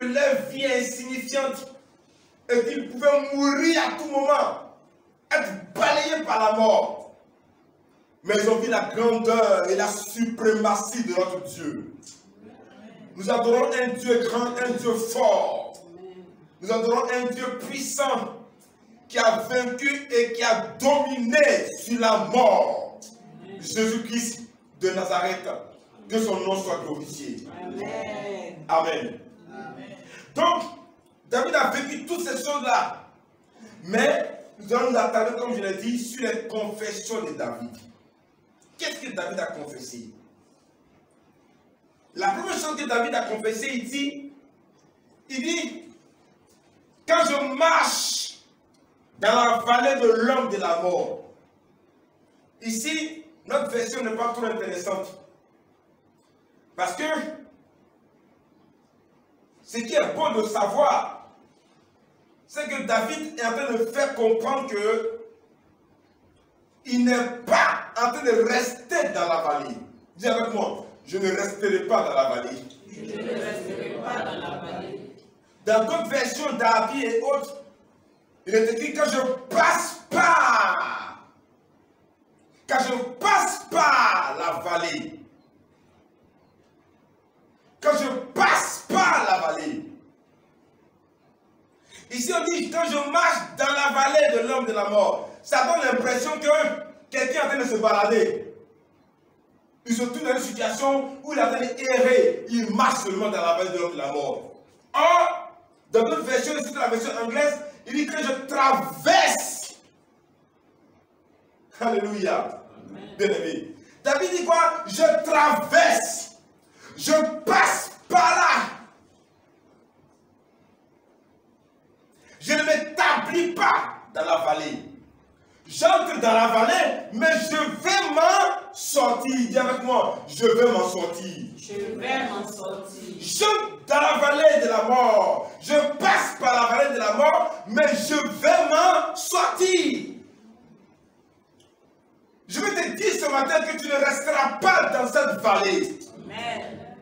leur vie est insignifiante et qu'ils pouvaient mourir à tout moment, être balayés par la mort. Mais ils ont vu la grandeur et la suprématie de notre Dieu. Nous adorons un Dieu grand, un Dieu fort. Nous adorons un Dieu puissant qui a vaincu et qui a dominé sur la mort. Jésus-Christ de Nazareth, que son nom soit glorifié. Amen. Amen. Amen. Donc, David a vécu toutes ces choses-là. Mais nous allons nous attarder, comme je l'ai dit, sur les confessions de David. Qu'est-ce que David a confessé? La première chose que David a confessé, il dit, quand je marche dans la vallée de l'homme de la mort. Ici, notre version n'est pas trop intéressante. Parce que ce qui est bon de savoir, c'est que David est en train de faire comprendre que il n'est pas en train de rester dans la vallée. Dis avec moi, je ne resterai pas dans la vallée. Je ne resterai pas dans la vallée. Dans d'autres versions d'Abi et autres, il est écrit quand je passe par. Quand je passe par la vallée. Quand je passe par la vallée. Ici on dit quand je marche dans la vallée de l'homme de la mort. Ça donne l'impression que quelqu'un est en train de se balader. Il se trouve dans une situation où il est en train d'errer. Il marche seulement dans la vallée de l'homme de la mort. Or, dans d'autres versions, ici dans la version anglaise, il dit que je traverse. Alléluia. Bien aimé. David dit quoi? Je traverse. Je passe par là. Je ne m'établis pas dans la vallée. J'entre dans la vallée, mais je vais m'en sortir. Dis avec moi, je vais m'en sortir. Je vais m'en sortir. J'entre dans la vallée de la mort. Je passe par la vallée de la mort, mais je vais m'en sortir. Je vais te dire ce matin que tu ne resteras pas dans cette vallée. Amen.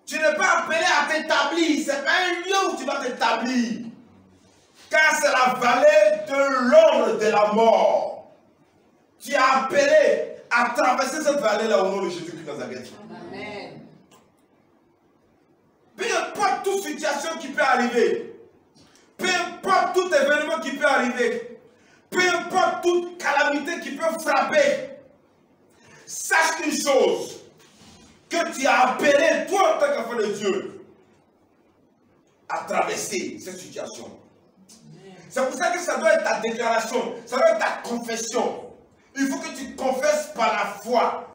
Tu n'es pas appelé à t'établir. Ce n'est pas un lieu où tu vas t'établir. Car c'est la vallée de l'ombre de la mort. Tu es appelé à traverser cette vallée-là au nom de Jésus-Christ de Nazareth. Amen. Peu importe toute situation qui peut arriver, peu importe tout événement qui peut arriver, peu importe toute calamité qui peut frapper, sache une chose, que tu as appelé, toi en tant qu'enfant de Dieu, à traverser cette situation. C'est pour ça que ça doit être ta déclaration, ça doit être ta confession. Il faut que tu confesses par la foi